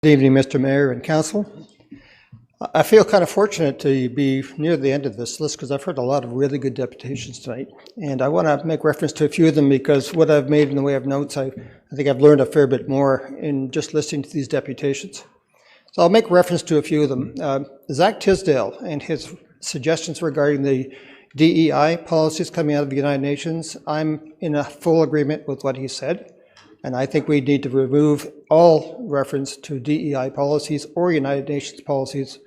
Good evening, Mr. Mayor and Council. I feel kind of fortunate to be near the end of this list because I've heard a lot of really good deputations tonight. And I want to make reference to a few of them because what I've made in the way of notes, I think I've learned a fair bit more in just listening to these deputations. So I'll make reference to a few of them. Zach Tisdale and his suggestions regarding the DEI policies coming out of the United Nations, I'm in a full agreement with what he said. And I think we need to remove all reference to DEI policies or United Nations policies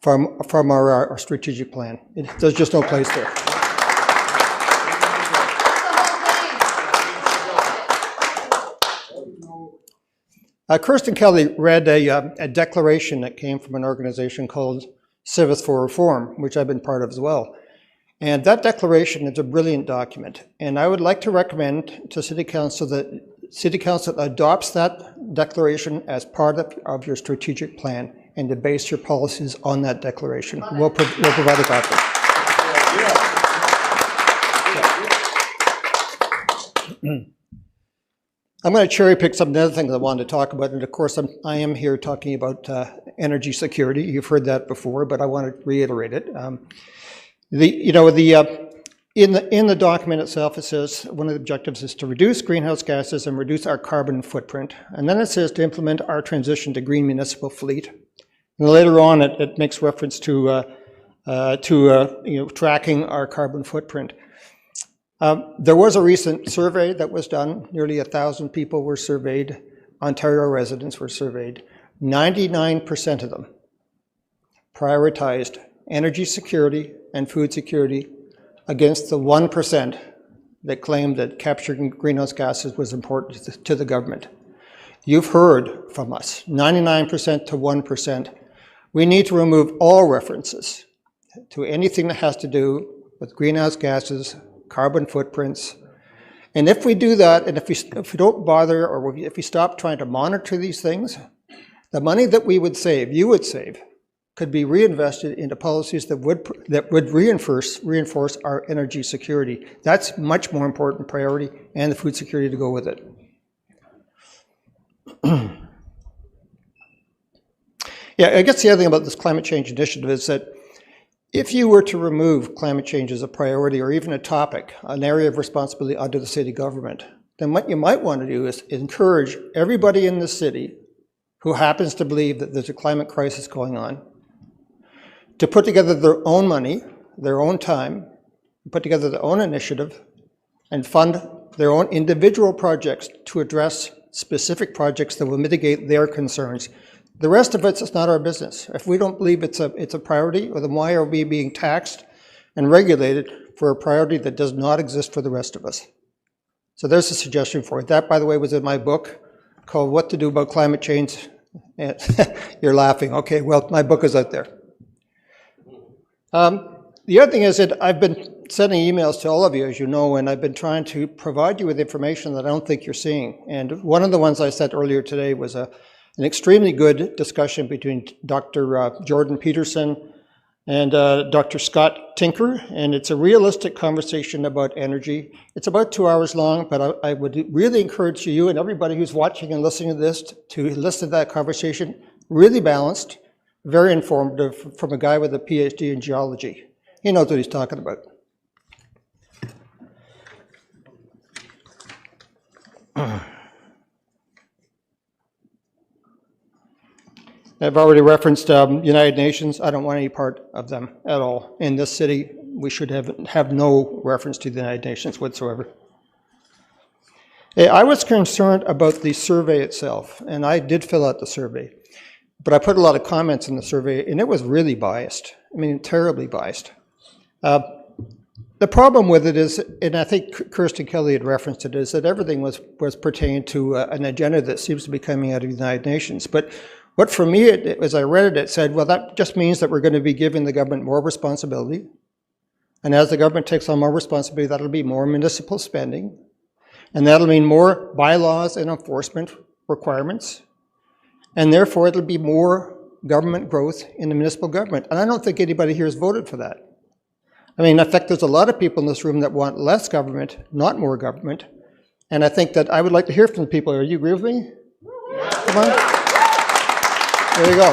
from our strategic plan. There's just no place there. Kirsten Kelly read a declaration that came from an organization called Civis for Reform, which I've been part of as well. And that declaration is a brilliant document. And I would like to recommend to City Council that City Council adopts that declaration as part of your strategic plan and to base your policies on that declaration. We'll provide a copy. I'm going to cherry pick some of the other things I wanted to talk about, and of course I am here talking about energy security. You've heard that before, but I want to reiterate it. In the document itself, it says one of the objectives is to reduce greenhouse gases and reduce our carbon footprint. And then it says to implement our transition to green municipal fleet. And later on, it makes reference to tracking our carbon footprint. There was a recent survey that was done. Nearly 1,000 people were surveyed. Ontario residents were surveyed. 99% of them prioritized energy security and food security against the 1% that claimed that capturing greenhouse gases was important to the government. You've heard from us, 99% to 1%. We need to remove all references to anything that has to do with greenhouse gases, carbon footprints. And if we do that, and if we don't bother, or if we stop trying to monitor these things, the money that we would save, you would save, could be reinvested into policies that would reinforce our energy security. That's much more important priority, and the food security to go with it. Yeah, I guess the other thing about this climate change initiative is that if you were to remove climate change as a priority or even a topic, an area of responsibility under the city government, then what you might want to do is encourage everybody in the city who happens to believe that there's a climate crisis going on to put together their own money, their own time, put together their own initiative, and fund their own individual projects to address specific projects that will mitigate their concerns. The rest of it's not our business. If we don't believe it's a priority, well, then why are we being taxed and regulated for a priority that does not exist for the rest of us? So there's a suggestion for it. That, by the way, was in my book called What to Do About Climate Change. You're laughing. Okay, well, my book is out there. The other thing is that I've been sending emails to all of you, as you know, and I've been trying to provide you with information that I don't think you're seeing. And one of the ones I sent earlier today was an extremely good discussion between Dr. Jordan Peterson and Dr. Scott Tinker, and it's a realistic conversation about energy. It's about 2 hours long, but I would really encourage you and everybody who's watching and listening to this to listen to that conversation. Really balanced, very informative, from a guy with a PhD in geology. He knows what he's talking about. I've already referenced United Nations. I don't want any part of them at all. In this city, we should have no reference to the United Nations whatsoever. I was concerned about the survey itself, and I did fill out the survey. But I put a lot of comments in the survey, and it was really biased. I mean, terribly biased. The problem with it is, and I think Kirsten Kelly had referenced it, is that everything was pertaining to an agenda that seems to be coming out of the United Nations. But what for me, as I read it, it said, well, that just means that we're going to be giving the government more responsibility. And as the government takes on more responsibility, that'll be more municipal spending. And that'll mean more bylaws and enforcement requirements. And therefore, it'll be more government growth in the municipal government. And I don't think anybody here has voted for that. I mean, in fact, there's a lot of people in this room that want less government, not more government. And I think that I would like to hear from the people. Are you agree with me? Yeah. Come on. There you go.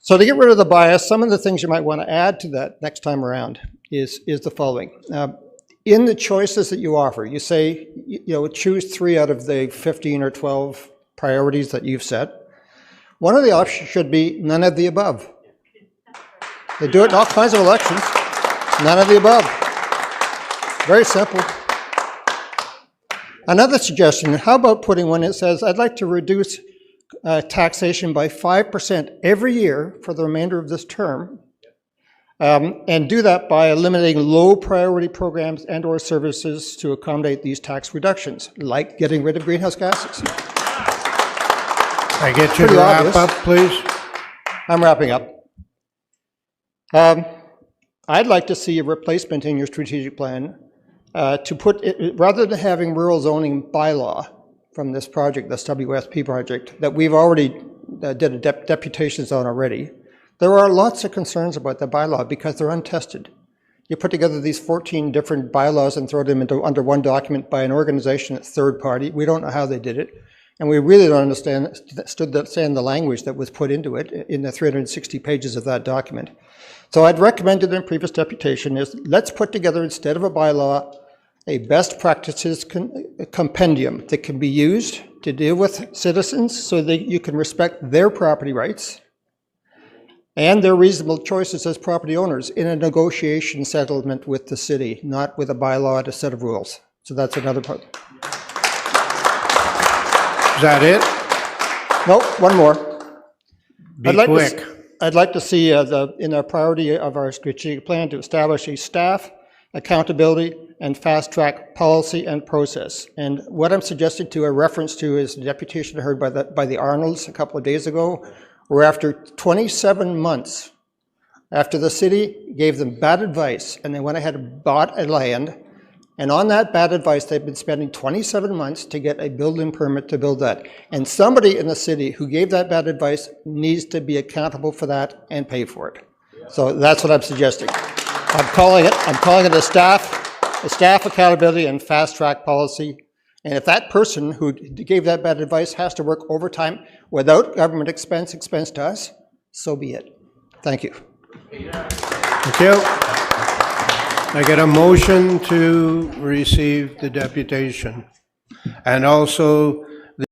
So to get rid of the bias, some of the things you might want to add to that next time around is the following. In the choices that you offer, you say, choose 3 out of the 15 or 12 priorities that you've set. One of the options should be none of the above. They do it in all kinds of elections. None of the above. Very simple. Another suggestion, how about putting one that says, I'd like to reduce taxation by 5% every year for the remainder of this term, and do that by eliminating low priority programs and or services to accommodate these tax reductions, like getting rid of greenhouse gases. I get you to wrap up, please. I'm wrapping up. I'd like to see a replacement in your strategic plan to put it, rather than having rural zoning bylaw from this project, this WSP project, that we've already did a deputations on already. There are lots of concerns about the bylaw because they're untested. You put together these 14 different bylaws and throw them under one document by an organization that's third party. We don't know how they did it. And we really don't understand the language that was put into it in the 360 pages of that document. So I'd recommended in previous deputation is let's put together, instead of a bylaw, a best practices compendium that can be used to deal with citizens so that you can respect their property rights and their reasonable choices as property owners in a negotiation settlement with the city, not with a bylaw and a set of rules. So that's another part. Is that it? No, one more. Be quick. I'd like to see in our priority of our strategic plan to establish a staff accountability and fast-track policy and process. And what I'm suggesting to a reference to is the deputation I heard by the Arnolds a couple of days ago, where after 27 months, after the city gave them bad advice, and they went ahead and bought a land, and on that bad advice, they've been spending 27 months to get a building permit to build that. And somebody in the city who gave that bad advice needs to be accountable for that and pay for it. So that's what I'm suggesting. I'm calling it a staff accountability and fast-track policy. And if that person who gave that bad advice has to work overtime without government expense to us, so be it. Thank you. Thank you. I get a motion to receive the deputation and also